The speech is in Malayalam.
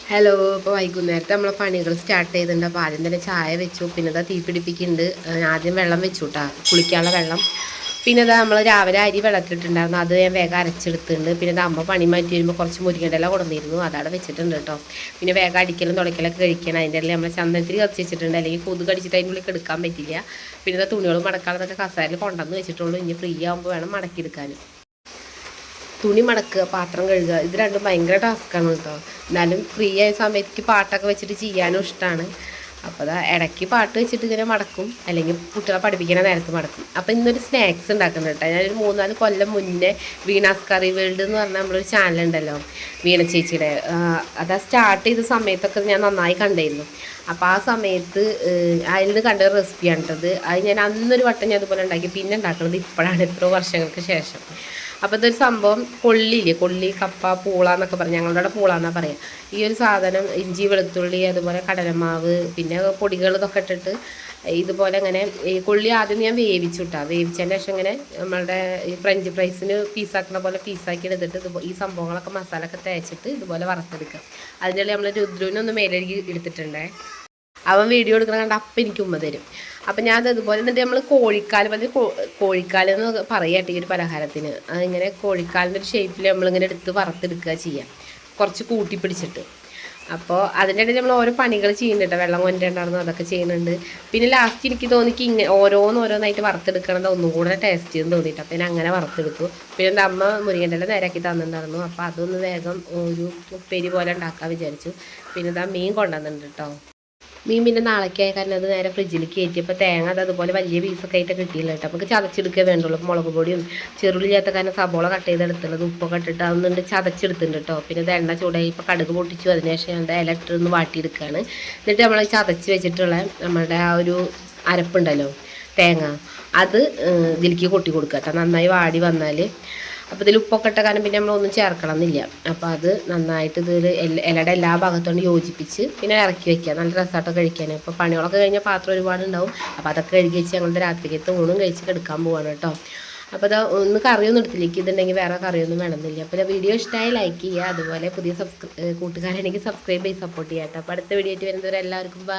ഹലോ. ഇപ്പോൾ വൈകുന്നേരത്തെ നമ്മളെ പണികൾ സ്റ്റാർട്ട് ചെയ്തിട്ടുണ്ട്. അപ്പോൾ ആദ്യം തന്നെ ചായ വെച്ചു, പിന്നെ ഇതാ തീ പിടിപ്പിക്കുന്നുണ്ട്. ആദ്യം വെള്ളം വെച്ചു കേട്ടോ, കുളിക്കാനുള്ള വെള്ളം. പിന്നെ ഇതാ നമ്മൾ രാവിലെ അരി വെള്ളത്തിലിട്ടുണ്ടായിരുന്നു, അത് ഞാൻ വേഗം അരച്ചെടുത്തിട്ടുണ്ട്. പിന്നെ ഇത് അമ്മ പണി മാറ്റി വരുമ്പോൾ കുറച്ച് മുരിങ്ങയുടെ ഇല കൊണ്ടുവന്നിരുന്നു, അതവിടെ വെച്ചിട്ടുണ്ട് കേട്ടോ. പിന്നെ വേഗം അടിക്കലും തുടക്കലൊക്കെ കഴിക്കണം. അതിൻ്റെ ഇടയിൽ നമ്മൾ ചന്ദനത്തിരി കത്തിച്ച് വെച്ചിട്ടുണ്ട്, അല്ലെങ്കിൽ കൊതുക് കടിച്ചിട്ട് അതിൻ്റെ ഉള്ളിൽ എടുക്കാൻ പറ്റില്ല. പിന്നെ ഇതാ തുണികൾ മടക്കാനുള്ളതൊക്കെ കസേരയിൽ കൊണ്ടുവന്ന് വെച്ചിട്ടുള്ളൂ. ഇനി ഫ്രീ ആകുമ്പോൾ വേണം മടക്കിയെടുക്കാൻ. തുണി മടക്കുക, പാത്രം കഴുകുക, ഇത് രണ്ടും ഭയങ്കര ടാസ്ക്കാണ് കേട്ടോ. എന്നാലും ഫ്രീ ആയ സമയത്ത് പാട്ടൊക്കെ വെച്ചിട്ട് ചെയ്യാനും ഇഷ്ടമാണ്. അപ്പോൾ അതാ ഇടയ്ക്ക് പാട്ട് വെച്ചിട്ട് ഇങ്ങനെ മടക്കും, അല്ലെങ്കിൽ കുട്ടികളെ പഠിപ്പിക്കുന്ന നേരത്ത് മടക്കും. അപ്പോൾ ഇന്നൊരു സ്നാക്സ് ഉണ്ടാക്കുന്നുണ്ട് കേട്ടോ. ഞാനൊരു 3-4 കൊല്ലം മുന്നേ വീണാസ് കറി വേൾഡ് എന്ന് പറഞ്ഞാൽ നമ്മളൊരു ചാനലുണ്ടല്ലോ, വീണ ചേച്ചിയുടെ. അതാ സ്റ്റാർട്ട് ചെയ്ത സമയത്തൊക്കെ ഞാൻ നന്നായി കണ്ടിരുന്നു. അപ്പോൾ ആ സമയത്ത് അതിൽ നിന്ന് കണ്ട റെസിപ്പിയാണ് കേട്ടത്. അത് ഞാൻ അന്നൊരു വട്ടം ഞാൻ അതുപോലെ ഉണ്ടാക്കി, പിന്നെ ഉണ്ടാക്കുന്നത് ഇപ്പോഴാണ്, എത്രയോ വർഷങ്ങൾക്ക് ശേഷം. അപ്പോൾ ഇതൊരു സംഭവം കൊള്ളിയില്ലേ, കൊള്ളി, കപ്പ, പൂള എന്നൊക്കെ പറയും, ഞങ്ങളുടെ അവിടെ പൂള എന്നാണ് പറയുക. ഈ ഒരു സാധനം ഇഞ്ചി, വെളുത്തുള്ളി, അതുപോലെ കടലമാവ്, പിന്നെ പൊടികൾ ഇതൊക്കെ ഇട്ടിട്ട് ഇതുപോലെ ഇങ്ങനെ ഈ കൊള്ളി ആദ്യം ഞാൻ വേവിച്ചു കിട്ടാം. വേവിച്ചതിന് ശേഷം ഇങ്ങനെ നമ്മളുടെ ഈ ഫ്രഞ്ച് ഫ്രൈസിന് പീസാക്കുന്ന പോലെ പീസാക്കി എടുത്തിട്ട് ഈ സംഭവങ്ങളൊക്കെ മസാലയൊക്കെ തേച്ചിട്ട് ഇതുപോലെ വറുത്തെടുക്കുക. അതിൻ്റെ നമ്മൾ രുദ്രനൊന്ന് മേലെഴുകി എടുത്തിട്ടുണ്ടേ. അവൻ വീഡിയോ എടുക്കുന്ന കണ്ട് അപ്പം എനിക്ക് ഉമ്മ തരും. അപ്പം ഞാൻ അതുപോലെ എന്നിട്ട് നമ്മൾ കോഴിക്കാൽ മതി, കോഴിക്കാലെന്ന് പറയട്ടെ ഈ ഒരു പലഹാരത്തിന്. അതിങ്ങനെ കോഴിക്കാലിൻ്റെ ഒരു ഷേപ്പിൽ നമ്മളിങ്ങനെ എടുത്ത് വറുത്തെടുക്കുക ചെയ്യുക, കുറച്ച് കൂട്ടി പിടിച്ചിട്ട്. അപ്പോൾ അതിൻ്റെ ഇടയിൽ നമ്മൾ ഓരോ പണികൾ ചെയ്യുന്നുണ്ട്, വെള്ളം കൊണ്ടുണ്ടായിരുന്നു, അതൊക്കെ ചെയ്യുന്നുണ്ട്. പിന്നെ ലാസ്റ്റ് എനിക്ക് തോന്നിക്ക് ഇങ്ങനെ ഓരോന്നായിട്ട് വറുത്തെടുക്കണത് ഒന്നും കൂടെ ടേസ്റ്റ് ചെയ്തെന്ന് തോന്നിയിട്ട് അപ്പം ഞാൻ അങ്ങനെ വറുത്തെടുത്തു. പിന്നെ എൻ്റെ അമ്മ മുരിങ്ങൻ്റെ നേരാക്കി തന്നിട്ടുണ്ടായിരുന്നു. അപ്പോൾ അതൊന്ന് വേഗം ഒരു ഉപ്പേരി പോലെ ഉണ്ടാക്കാൻ വിചാരിച്ചു. പിന്നെ ഇതാ മീൻ കൊണ്ടുവന്നിട്ടുണ്ട് കേട്ടോ. മീൻ പിന്നെ നാളേക്കായ കാരണം അത് നേരെ ഫ്രിഡ്ജിൽ കയറ്റിയപ്പോൾ തേങ്ങ അത് അതുപോലെ വലിയ പീസൊക്കെ ആയിട്ട് കിട്ടിയില്ല കേട്ടോ. നമുക്ക് ചതച്ചെടുക്കുക വേണ്ടുള്ളൂ. മുളക് പൊടിയും ചെറുള്ളി ചേർത്ത കാരണം സബോള കട്ട് ചെയ്തെടുത്തുള്ളത്, ഉപ്പൊക്കെ ഇട്ടിട്ട് അതൊന്നുണ്ട് ചതച്ചെടുത്തിട്ടുണ്ട് കേട്ടോ. പിന്നെ ഇത് എണ്ണ ചൂടായി ഇപ്പോൾ കടുക് പൊട്ടിച്ചു, അതിനുശേഷം എന്താ ഇല ഇട്ടൊന്ന് വാട്ടിയെടുക്കുകയാണ്. എന്നിട്ട് നമ്മൾ ചതച്ച് വെച്ചിട്ടുള്ള നമ്മളുടെ ആ ഒരു അരപ്പുണ്ടല്ലോ, തേങ്ങ, അത് ഇതിലേക്ക് കൊട്ടി കൊടുക്കുക കേട്ടോ. നന്നായി വാടി വന്നാൽ, അപ്പോൾ ഇതിൽ ഉപ്പൊക്കെ ഇട്ട കാരണം പിന്നെ നമ്മളൊന്നും ചേർക്കണം എന്നില്ല. അപ്പോൾ അത് നന്നായിട്ട് ഇതിൽ ഇലയുടെ എല്ലാ ഭാഗത്തോണ്ട് യോജിപ്പിച്ച് പിന്നെ ഇറക്കി വെക്കുക. നല്ല രസമായിട്ട് കഴിക്കാൻ. അപ്പോൾ പണികളൊക്കെ കഴിഞ്ഞാൽ പാത്രം ഒരുപാടുണ്ടാവും. അപ്പോൾ അതൊക്കെ കഴുകി വെച്ച് ഞങ്ങളുടെ രാത്രിക്കത്തെ ഊണും കഴിച്ച് കിടക്കാൻ പോവാണ് കേട്ടോ. അപ്പോൾ അത് ഒന്ന് കറിയൊന്നും എടുത്തിലേക്ക്, ഇതുണ്ടെങ്കിൽ വേറെ കറിയൊന്നും വേണമെന്നില്ല. അപ്പോൾ വീഡിയോ ഇഷ്ടമായി ലൈക്ക് ചെയ്യുക, അതുപോലെ പുതിയ കൂട്ടുകാരാണെങ്കിൽ സബ്സ്ക്രൈബ് ചെയ്ത് സപ്പോർട്ട് ചെയ്യാം കേട്ടോ. അപ്പോൾ അടുത്ത വീഡിയോ ആയിട്ട് വരുന്നവരെല്ലാവർക്കും ബൈ.